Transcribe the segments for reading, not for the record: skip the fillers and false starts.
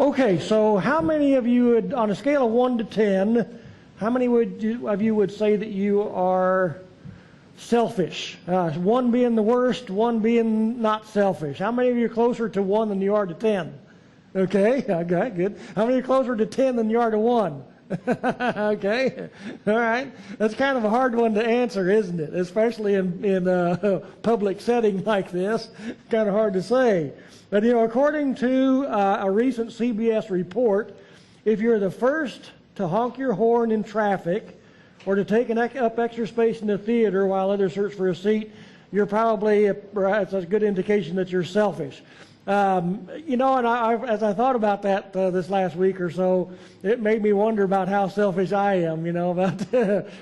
Okay, so how many of you would, on a scale of 1 to 10, how many of you would say that you are selfish? 1 being the worst, 1 being not selfish. How many of you are closer to 1 than you are to 10? Okay, okay, good. How many are closer to 10 than you are to 1? Okay, all right. That's kind of a hard one to answer, isn't it? Especially in a public setting like this. Kind of hard to say. But, you know, according to a recent CBS report, if you're the first to honk your horn in traffic or to take up extra space in the theater while others search for a seat, you're probably, it's a good indication that you're selfish. You know, and as I thought about that this last week or so, it made me wonder about how selfish I am, you know, about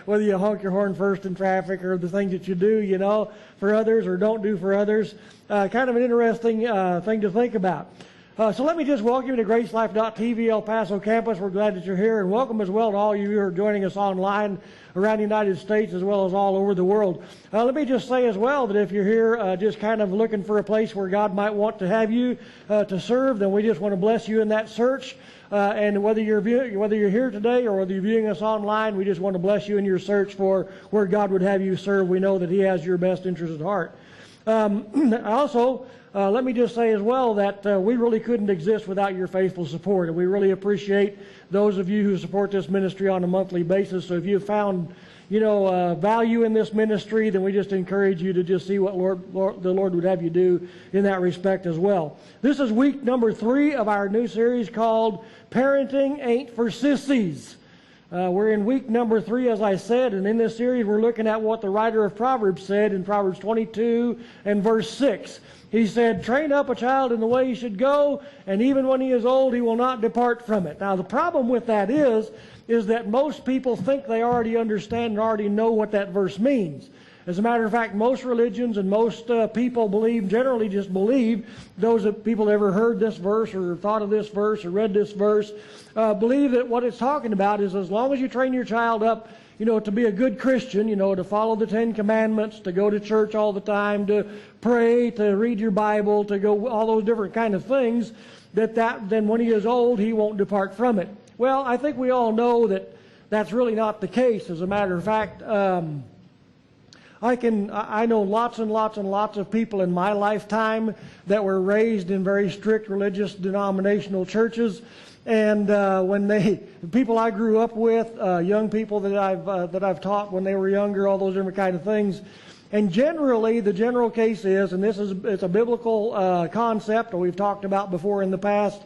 whether you honk your horn first in traffic or the things that you do, you know, for others or don't do for others. Kind of an interesting thing to think about. So let me just welcome you to GraceLife.tv El Paso campus. We're glad that you're here, and welcome as well to all you who are joining us online around the United States as well as all over the world. Let me just say as well that if you're here just kind of looking for a place where God might want to have you to serve, then we just want to bless you in that search. And whether you're here today or whether you're viewing us online, we just want to bless you in your search for where God would have you serve. We know that He has your best interest at heart. Also, let me just say as well that we really couldn't exist without your faithful support, and we really appreciate those of you who support this ministry on a monthly basis. So if you've found, you know, value in this ministry, then we just encourage you to just see what the Lord would have you do in that respect as well. This is week number 3 of our new series called Parenting Ain't for Sissies. We're in week number 3, as I said, and in this series we're looking at what the writer of Proverbs said in Proverbs 22 and verse 6. He said, "Train up a child in the way he should go, and even when he is old, he will not depart from it." Now, the problem with that is that most people think they already understand and already know what that verse means. As a matter of fact, most religions and most people generally just believe, those that people ever heard this verse or thought of this verse or read this verse, believe that what it's talking about is as long as you train your child up, you know, to be a good Christian, you know, to follow the 10 Commandments, to go to church all the time, to pray, to read your Bible, to go all those different kind of things, then when he is old, he won't depart from it. Well, I think we all know that that's really not the case. As a matter of fact, I know lots and lots and lots of people in my lifetime that were raised in very strict religious denominational churches. And the people I grew up with, young people that I've taught when they were younger, all those different kind of things. And generally, the general case is, and it's a biblical concept that we've talked about before in the past,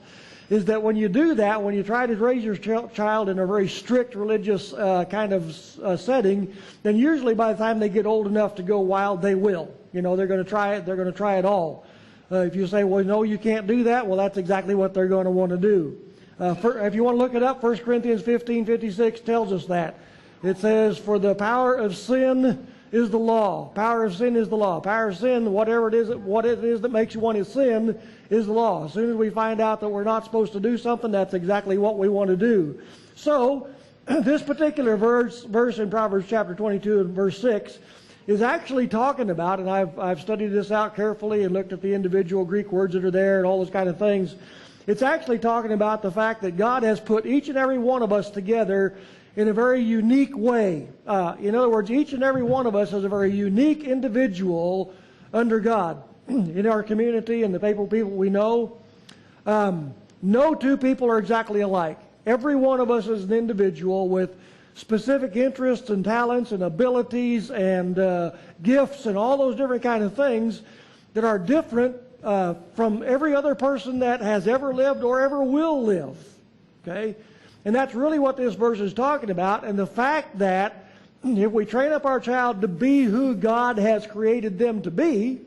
is that when you do that, when you try to raise your child in a very strict religious kind of setting, then usually by the time they get old enough to go wild, they will. You know, they're going to try it. They're going to try it all. If you say, well, no, you can't do that, well, that's exactly what they're going to want to do. If you want to look it up, 1 Corinthians 15:56 tells us that. It says, "For the power of sin is the law." Power of sin is the law. Power of sin, what it is that makes you want to sin, is the law. As soon as we find out that we're not supposed to do something, that's exactly what we want to do. So, this particular verse in Proverbs chapter 22 and verse 6 is actually talking about, and I've studied this out carefully and looked at the individual Greek words that are there and all those kind of things. It's actually talking about the fact that God has put each and every one of us together in a very unique way. In other words, each and every one of us is a very unique individual under God. In our community and the people we know, no two people are exactly alike. Every one of us is an individual with specific interests and talents and abilities and gifts and all those different kind of things that are different from every other person that has ever lived or ever will live. Okay? And that's really what this verse is talking about, and the fact that if we train up our child to be who God has created them to be,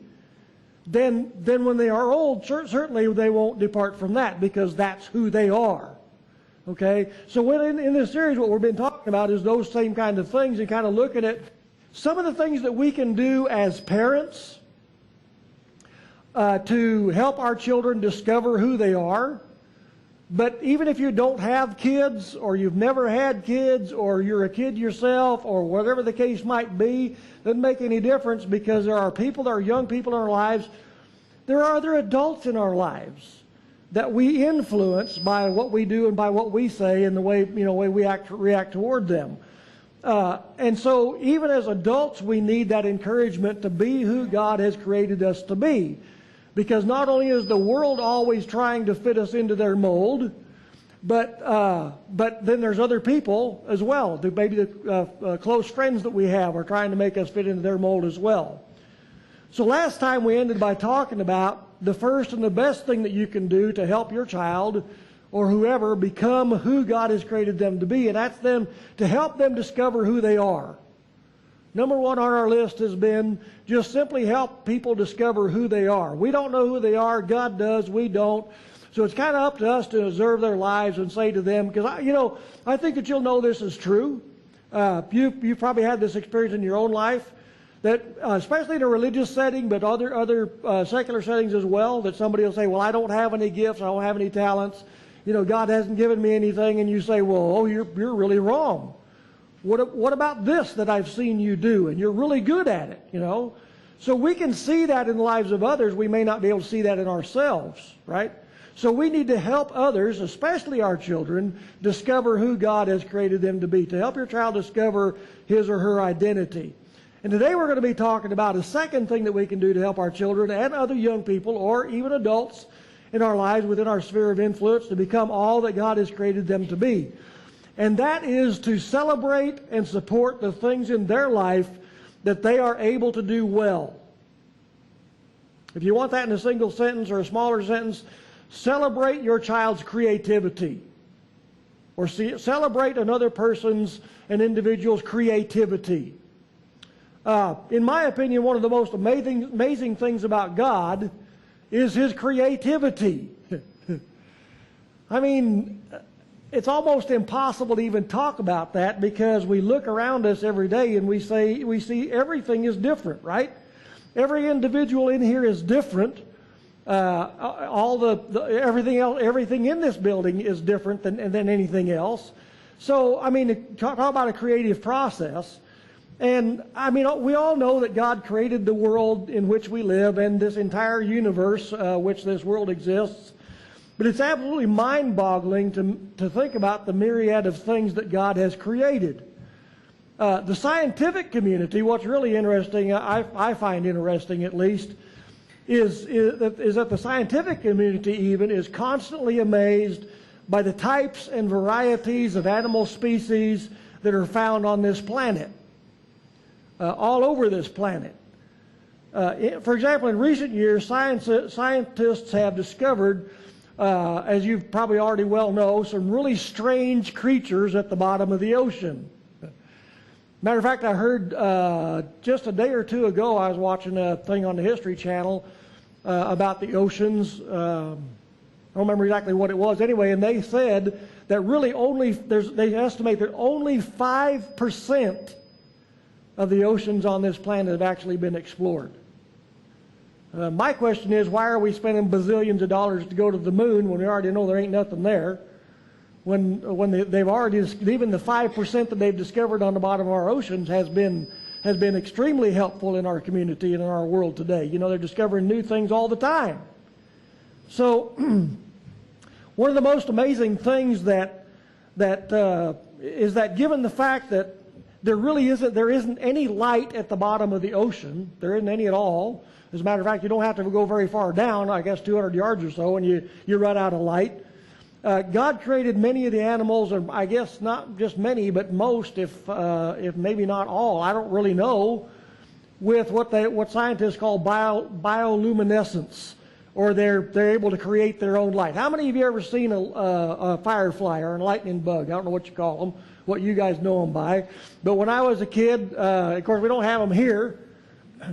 then when they are old, certainly they won't depart from that, because that's who they are. Okay? So in this series, what we've been talking about is those same kind of things, and kind of looking at some of the things that we can do as parents to help our children discover who they are. But even if you don't have kids, or you've never had kids, or you're a kid yourself, or whatever the case might be, doesn't make any difference, because there are people, there are young people in our lives. There are other adults in our lives that we influence by what we do and by what we say and the way we react toward them. And so even as adults, we need that encouragement to be who God has created us to be. Because not only is the world always trying to fit us into their mold, but then there's other people as well. Maybe the close friends that we have are trying to make us fit into their mold as well. So last time we ended by talking about the first and the best thing that you can do to help your child or whoever become who God has created them to be, and that's them to help them discover who they are. Number one on our list has been just simply help people discover who they are. We don't know who they are. God does. We don't. So it's kind of up to us to observe their lives and say to them, because I think that you'll know this is true. You've probably had this experience in your own life, that especially in a religious setting, but other secular settings as well, that somebody will say, well, I don't have any gifts. I don't have any talents. God hasn't given me anything. And you say, well, you're really wrong. What about this that I've seen you do? And you're really good at it, So we can see that in the lives of others. We may not be able to see that in ourselves, right? So we need to help others, especially our children, discover who God has created them to be, to help your child discover his or her identity. And today we're going to be talking about a second thing that we can do to help our children and other young people or even adults in our lives within our sphere of influence to become all that God has created them to be. And that is to celebrate and support the things in their life that they are able to do well. If you want that in a single sentence or a smaller sentence, celebrate your child's creativity. Or celebrate another person's, an individual's creativity. In my opinion, one of the most amazing things about God is his creativity. I mean, it's almost impossible to even talk about that, because we look around us every day and we see everything is different, right? Every individual in here is different. Everything in this building is different than anything else. So, I mean, talk about a creative process. And, I mean, we all know that God created the world in which we live and this entire universe which this world exists. But it's absolutely mind-boggling to think about the myriad of things that God has created. The scientific community, what's really interesting, I find interesting at least, is that the scientific community even is constantly amazed by the types and varieties of animal species that are found on this planet, all over this planet. For example, in recent years, scientists have discovered, as you probably already well know, some really strange creatures at the bottom of the ocean. Matter of fact, I heard just a day or two ago, I was watching a thing on the History Channel about the oceans. I don't remember exactly what it was anyway, and they said that really they estimate that only 5% of the oceans on this planet have actually been explored. My question is, why are we spending bazillions of dollars to go to the moon when we already know there ain't nothing there? When they've already, even the 5% that they've discovered on the bottom of our oceans has been extremely helpful in our community and in our world today. They're discovering new things all the time. So One of the most amazing things is that given the fact that there isn't any light at the bottom of the ocean, there isn't any at all. As a matter of fact, you don't have to go very far down, I guess 200 yards or so, and you run out of light. God created many of the animals, and I guess not just many, but most, if maybe not all, I don't really know, with what scientists call bioluminescence, or they're able to create their own light. How many of you ever seen a firefly or a lightning bug? I don't know what you call them, what you guys know them by. But when I was a kid, of course we don't have them here,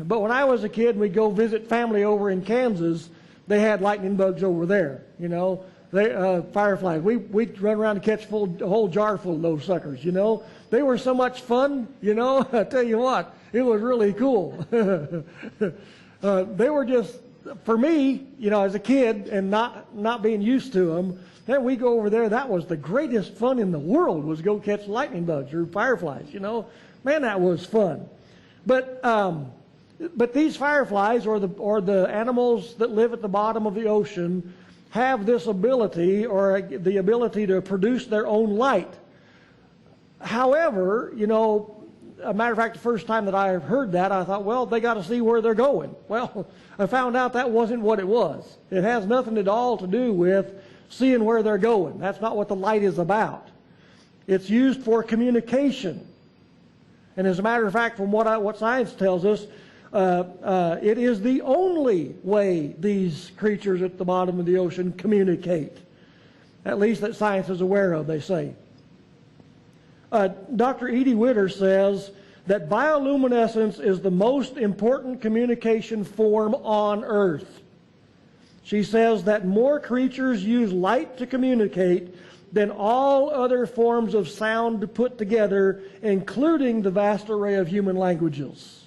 but when I was a kid and we'd go visit family over in Kansas, they had lightning bugs over there, you know. Fireflies. We'd run around and catch a whole jar full of those suckers, you know. They were so much fun, you know. I tell you what, it was really cool. They were just, for me, you know, as a kid and not being used to them, then we go over there, that was the greatest fun in the world, was go catch lightning bugs or fireflies, you know. Man, that was fun. But these fireflies, or the animals that live at the bottom of the ocean, have this ability, or the ability to produce their own light. However, you know, a matter of fact, the first time that I heard that, I thought, well, they got to see where they're going. Well, I found out that wasn't what it was. It has nothing at all to do with seeing where they're going. That's not what the light is about. It's used for communication. And as a matter of fact, from what science tells us, it is the only way these creatures at the bottom of the ocean communicate. At least that science is aware of, they say. Dr. Edie Witter says that bioluminescence is the most important communication form on Earth. She says that more creatures use light to communicate than all other forms of sound put together, including the vast array of human languages.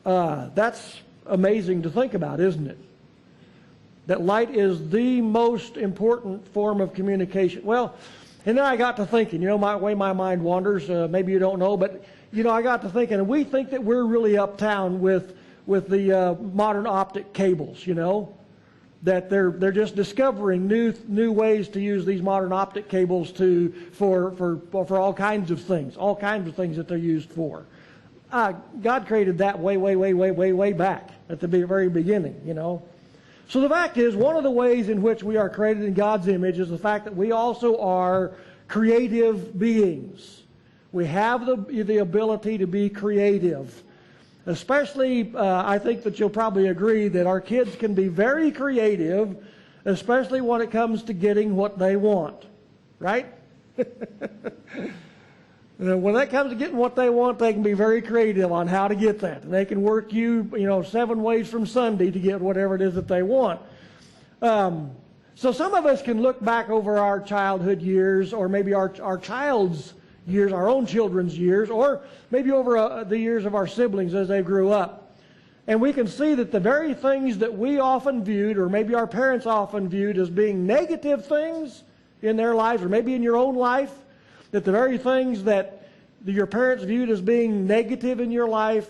That's amazing to think about, isn't it? That light is the most important form of communication. Well, and then I got to thinking, you know, my way my mind wanders, maybe you don't know, but, you know, I got to thinking, and we think that we're really uptown with the modern optic cables, you know, that they're just discovering new ways to use these modern optic cables for all kinds of things that they're used for. God created that way back at the very beginning, you know. So the fact is, one of the ways in which we are created in God's image is the fact that we also are creative beings. We have the ability to be creative. Especially, I think that you'll probably agree that our kids can be very creative, especially when it comes to getting what they want, right? When it comes to getting what they want, they can be very creative on how to get that. And they can work you know, 7 ways from Sunday to get whatever it is that they want. So some of us can look back over our childhood years, or maybe our child's years, our own children's years, or maybe over the years of our siblings as they grew up. And we can see that the very things that we often viewed, or maybe our parents often viewed as being negative things in their lives, or maybe in your own life, that the very things that your parents viewed as being negative in your life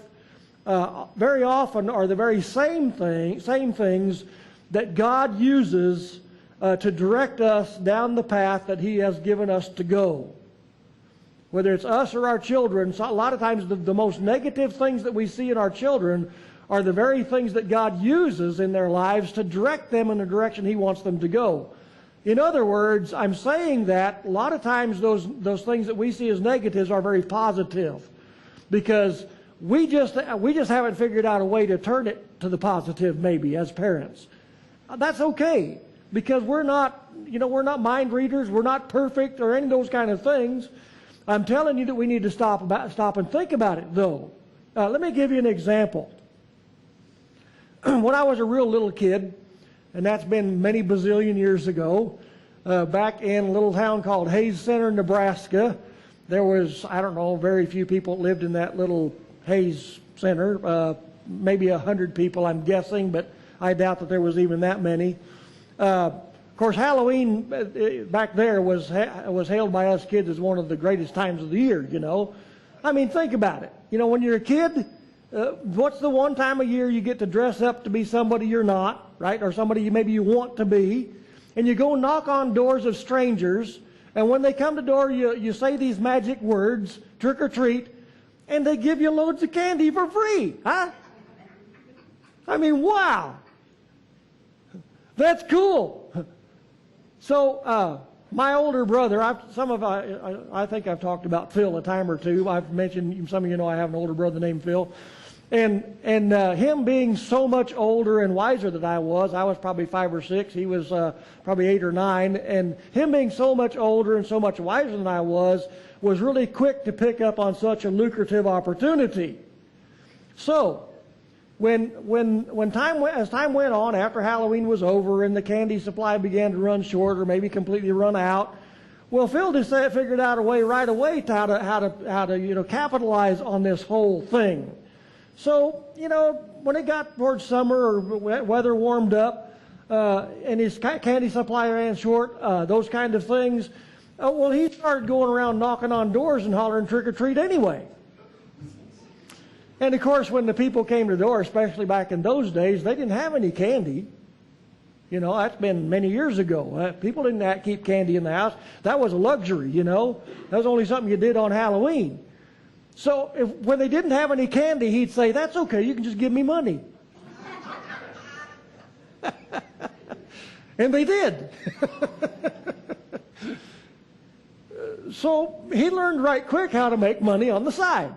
very often are the very same things that God uses to direct us down the path that He has given us to go. Whether it's us or our children, so a lot of times the most negative things that we see in our children are the very things that God uses in their lives to direct them in the direction He wants them to go. In other words, I'm saying that a lot of times those things that we see as negatives are very positive, because we just haven't figured out a way to turn it to the positive, maybe, as parents. That's okay, because we're not mind readers, we're not perfect or any of those kind of things. I'm telling you that we need to stop and think about it, though. Let me give you an example. When I was a real little kid, and that's been many bazillion years ago, back in a little town called Hayes Center, Nebraska, there was, I don't know, very few people that lived in that little Hayes Center, maybe 100 people, I'm guessing, but I doubt that there was even that many. Of course, Halloween back there was hailed by us kids as one of the greatest times of the year, you know. I mean, think about it. You know, when you're a kid, What's the one time a year you get to dress up to be somebody you're not, right? Or somebody maybe you want to be. And you go knock on doors of strangers. And when they come to the door, you say these magic words, trick or treat, and they give you loads of candy for free. Huh? I mean, wow. That's cool. So, my older brother, I think I've talked about Phil a time or two. I've mentioned, some of you know I have an older brother named Phil. And him being so much older and wiser than I was probably 5 or 6, he was probably 8 or 9, and him being so much older and so much wiser than I was really quick to pick up on such a lucrative opportunity. So, as time went on, after Halloween was over and the candy supply began to run short or maybe completely run out, well, Phil just figured out a way right away to how to capitalize on this whole thing. So, when it got towards summer or weather warmed up and his candy supply ran short, those kind of things, well, he started going around knocking on doors and hollering trick or treat anyway. And of course, when the people came to the door, especially back in those days, they didn't have any candy. That's been many years ago. People didn't keep candy in the house. That was a luxury, That was only something you did on Halloween. So when they didn't have any candy, he'd say, "That's okay, you can just give me money." And they did. So he learned right quick how to make money on the side.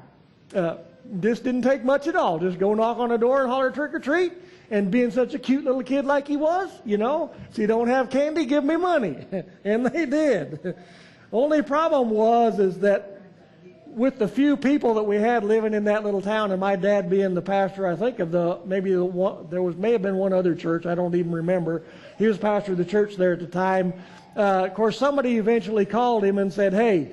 This didn't take much at all. Just go knock on a door and holler trick or treat. And being such a cute little kid like he was, so you don't have candy, give me money. And they did. Only problem is that with the few people that we had living in that little town, and my dad being the pastor, I think of may have been one other church, I don't even remember. He was pastor of the church there at the time. Of course, somebody eventually called him and said, "Hey,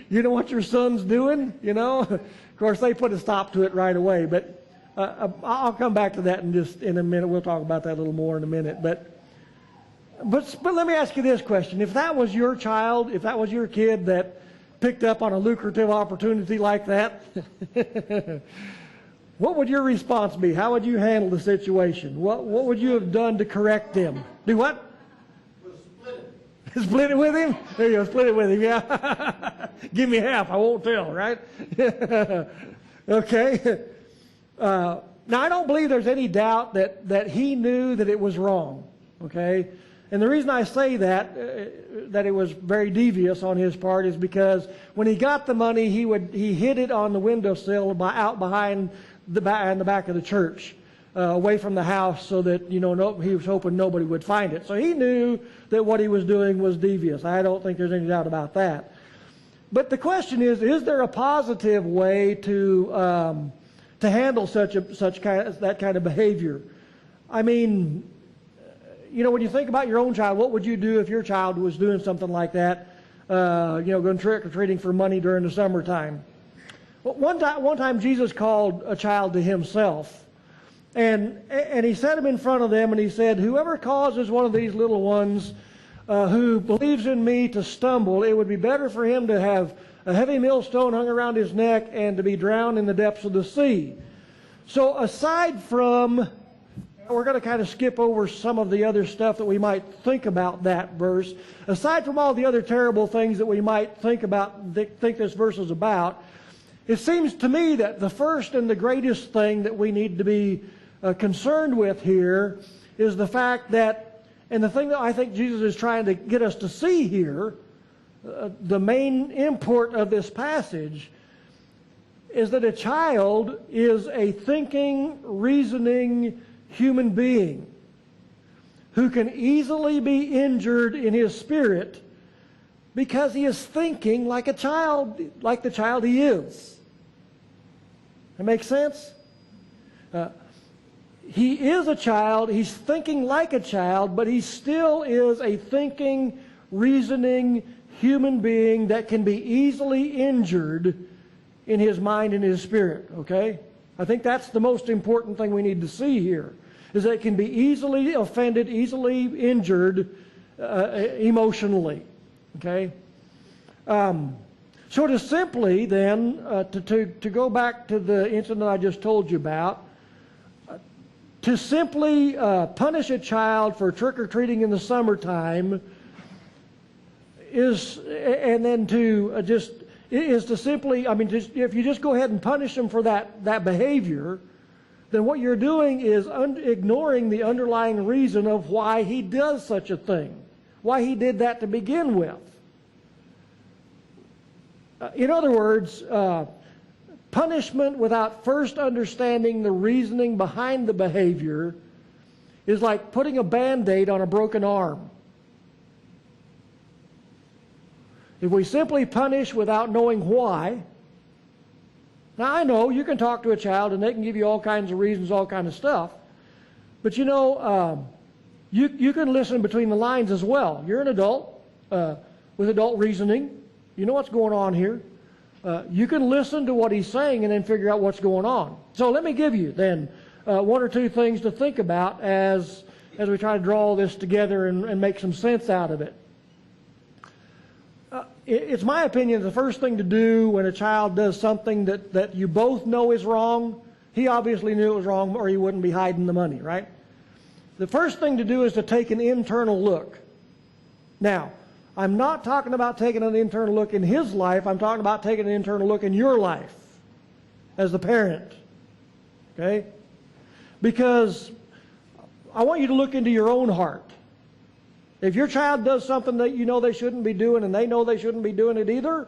you know what your son's doing?" Of course, they put a stop to it right away. But I'll come back to that in a minute. We'll talk about that a little more in a minute. But let me ask you this question: if that was your child, if that was your kid that picked up on a lucrative opportunity like that, what would your response be? How would you handle the situation? What would you have done to correct him? Do what? Split it with him? There you go, split it with him, yeah. Give me half, I won't tell, right? Okay. Now, I don't believe there's any doubt that he knew that it was wrong, okay? And the reason I say that it was very devious on his part is because when he got the money, he hid it on the windowsill out behind in the back of the church, away from the house, so that he was hoping nobody would find it. So he knew that what he was doing was devious. I don't think there's any doubt about that. But the question is there a positive way to handle that kind of behavior? I mean, when you think about your own child, what would you do if your child was doing something like that? Going trick-or-treating for money during the summertime. Well, one time Jesus called a child to himself, and he set him in front of them, and he said, "Whoever causes one of these little ones who believes in me to stumble, it would be better for him to have a heavy millstone hung around his neck and to be drowned in the depths of the sea." So aside from, we're going to kind of skip over some of the other stuff that we might think about that verse. Aside from all the other terrible things that we might think this verse is about, it seems to me that the first and the greatest thing that we need to be concerned with here is the fact that, and the thing that I think Jesus is trying to get us to see here, the main import of this passage, is that a child is a thinking, reasoning human being who can easily be injured in his spirit because he is thinking like the child he is. That makes sense? He is a child, he's thinking like a child, but he still is a thinking, reasoning human being that can be easily injured in his mind and his spirit, okay? I think that's the most important thing we need to see here, is that it can be easily offended, easily injured emotionally, okay? So to simply then, to go back to the incident I just told you about, to simply punish a child for trick-or-treating in the summertime is to simply, if you just go ahead and punish them for that behavior, then what you're doing is ignoring the underlying reason of why he does such a thing, why he did that to begin with. In other words, punishment without first understanding the reasoning behind the behavior is like putting a Band-Aid on a broken arm. If we simply punish without knowing why, now I know you can talk to a child and they can give you all kinds of reasons, all kinds of stuff, but you know, you can listen between the lines as well. You're an adult with adult reasoning. You know what's going on here. You can listen to what he's saying and then figure out what's going on. So let me give you then one or two things to think about as we try to draw all this together and make some sense out of it. It's my opinion the first thing to do when a child does something that you both know is wrong. He obviously knew it was wrong or he wouldn't be hiding the money, right? The first thing to do is to take an internal look. Now, I'm not talking about taking an internal look in his life. I'm talking about taking an internal look in your life as the parent. Okay? Because I want you to look into your own heart. If your child does something that you know they shouldn't be doing and they know they shouldn't be doing it either,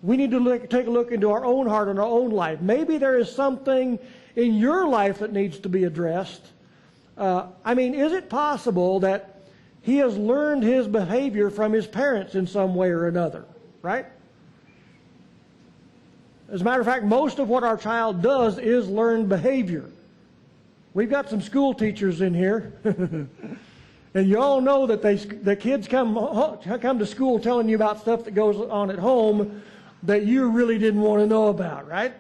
we need to take a look into our own heart and our own life. Maybe there is something in your life that needs to be addressed. Is it possible that he has learned his behavior from his parents in some way or another, right? As a matter of fact, most of what our child does is learned behavior. We've got some school teachers in here, and you all know that the kids come to school telling you about stuff that goes on at home that you really didn't want to know about, right?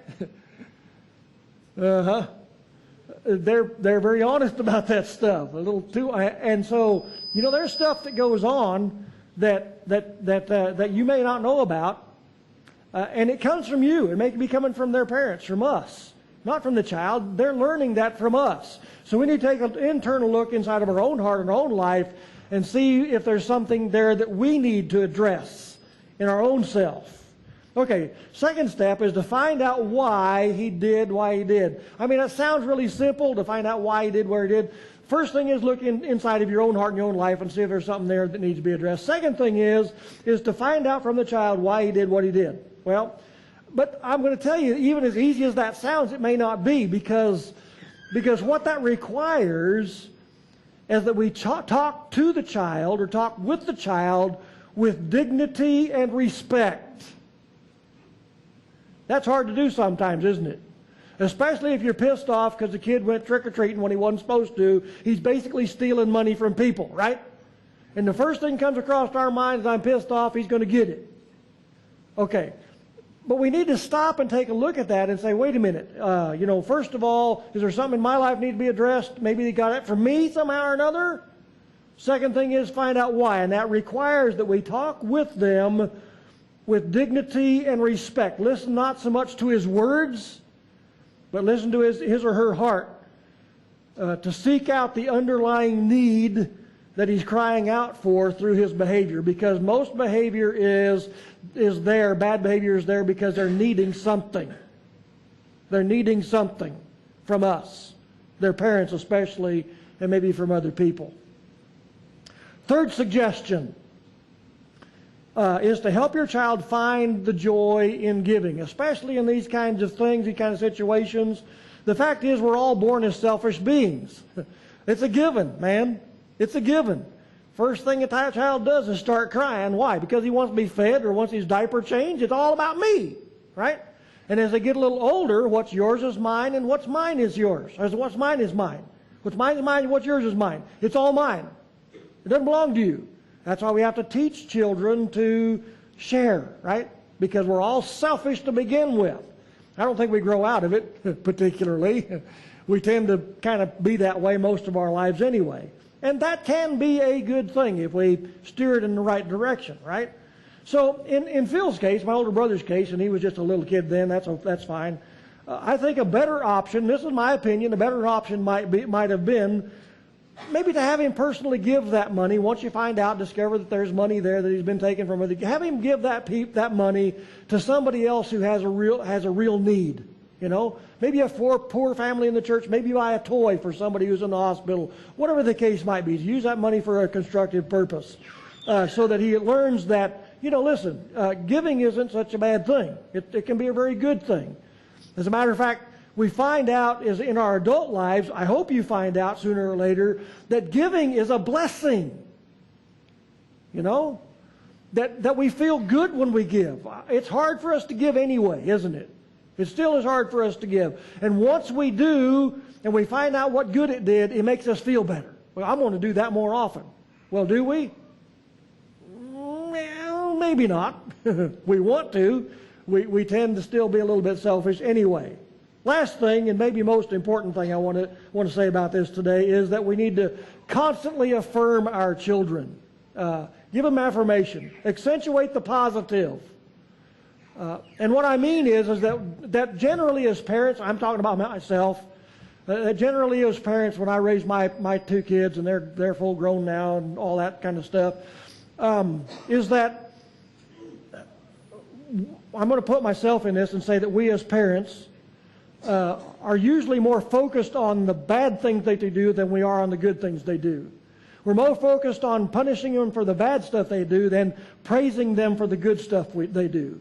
They're very honest about that stuff, a little too, and so there's stuff that goes on that you may not know about, and it comes from you. It may be coming from their parents, from us, not from the child. They're learning that from us. So we need to take an internal look inside of our own heart and our own life and see if there's something there that we need to address in our own self. Okay, second step is to find out why he did. That sounds really simple, to find out why he did what he did. First thing is look inside of your own heart and your own life and see if there's something there that needs to be addressed. Second thing is to find out from the child why he did what he did. Well, but I'm going to tell you, even as easy as that sounds, it may not be, because what that requires is that we talk to the child or talk with the child with dignity and respect. That's hard to do sometimes, isn't it? Especially if you're pissed off because the kid went trick-or-treating when he wasn't supposed to. He's basically stealing money from people, right? And the first thing comes across our minds is, I'm pissed off, he's going to get it. Okay. But we need to stop and take a look at that and say, wait a minute, first of all, is there something in my life need to be addressed? Maybe they got it from me somehow or another. Second thing is find out why, and that requires that we talk with them with dignity and respect. Listen not so much to his words, but listen to his or her heart, to seek out the underlying need that he's crying out for through his behavior, because most behavior is there, bad behavior is there because they're needing something. They're needing something from us, their parents especially, and maybe from other people. Third suggestion is to help your child find the joy in giving, especially in these kinds of things, these kinds of situations. The fact is, we're all born as selfish beings. It's a given, man. It's a given. First thing a child does is start crying. Why? Because he wants to be fed or wants his diaper changed. It's all about me, right? And as they get a little older, what's yours is mine, and what's mine is yours. Or what's mine is mine. What's mine is mine, and what's yours is mine. It's all mine. It doesn't belong to you. That's why we have to teach children to share, right? Because we're all selfish to begin with. I don't think we grow out of it particularly. We tend to kind of be that way most of our lives anyway. And that can be a good thing if we steer it in the right direction, right? So in Phil's case, my older brother's case, and he was just a little kid then, that's fine. I think a better option, this is my opinion, a better option might have been maybe to have him personally give that money. Once you find out, discover that there's money there that he's been taken from, have him give that money to somebody else who has a real need. You know, maybe a poor family in the church, maybe buy a toy for somebody who's in the hospital, whatever the case might be. Use that money for a constructive purpose, so that he learns that, you know, listen, giving isn't such a bad thing. It can be a very good thing. As a matter of fact, we find out is in our adult lives, I hope you find out sooner or later, that giving is a blessing. You know, that we feel good when we give. It's hard for us to give anyway, isn't it? It still is hard for us to give. And once we do, and we find out what good it did, it makes us feel better. Well, I'm going to do that more often. Well, do we? Well, maybe not. We want to. We tend to still be a little bit selfish anyway. Last thing, and maybe most important thing I want to say about this today, is that we need to constantly affirm our children. Give them affirmation. Accentuate the positive. And what I mean is that generally as parents, I'm talking about myself, generally as parents, when I raised my two kids, and they're full grown now and all that kind of stuff, is that I'm going to put myself in this and say that we as parents are usually more focused on the bad things they do than we are on the good things they do. We're more focused on punishing them for the bad stuff they do than praising them for the good stuff they do.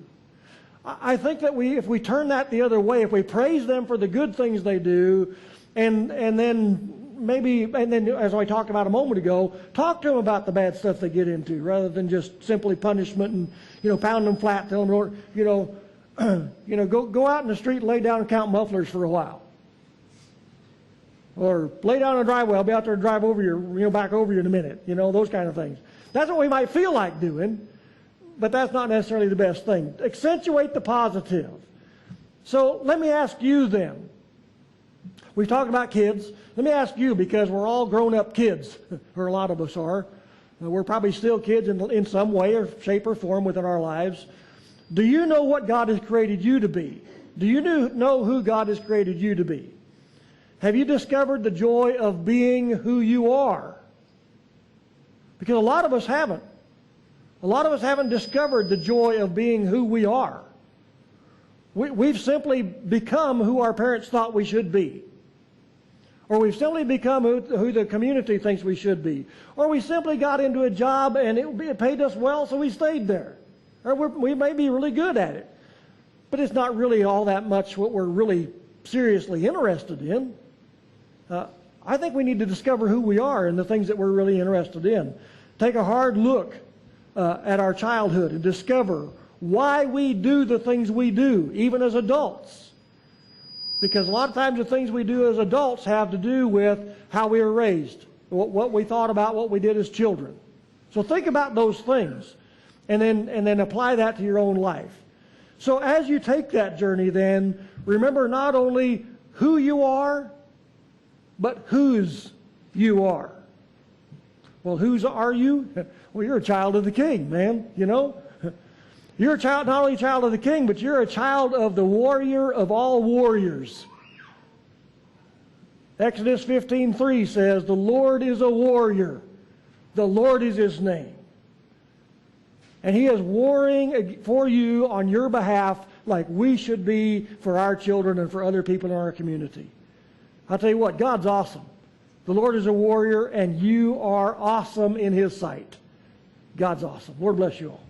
I think that if we turn that the other way, if we praise them for the good things they do, and then as I talked about a moment ago, talk to them about the bad stuff they get into, rather than just simply punishment and, you know, pound them flat, tell them, you know, go out in the street and lay down and count mufflers for a while, or lay down in the driveway. I'll be out there to drive over you, back over you in a minute. You know, those kind of things. That's what we might feel like doing. But that's not necessarily the best thing. Accentuate the positive. So let me ask you then. We've talked about kids. Let me ask you, because we're all grown-up kids, or a lot of us are. We're probably still kids in some way or shape or form within our lives. Do you know what God has created you to be? Do you know who God has created you to be? Have you discovered the joy of being who you are? Because a lot of us haven't. A lot of us haven't discovered the joy of being who we are. We've simply become who our parents thought we should be. Or we've simply become who the community thinks we should be. Or we simply got into a job and it paid us well, so we stayed there. Or we may be really good at it. But it's not really all that much what we're really seriously interested in. I think we need to discover who we are and the things that we're really interested in. Take a hard look at our childhood and discover why we do the things we do, even as adults. Because a lot of times the things we do as adults have to do with how we were raised, what we thought about, what we did as children. So think about those things and then apply that to your own life. So as you take that journey then, remember not only who you are, but whose you are. Well, whose are you? Well, you're a child of the King, man, you know. You're a child, not only a child of the King, but you're a child of the warrior of all warriors. Exodus 15:3 says, the Lord is a warrior. The Lord is his name. And he is warring for you on your behalf like we should be for our children and for other people in our community. I'll tell you what, God's awesome. The Lord is a warrior, and you are awesome in his sight. God's awesome. Lord bless you all.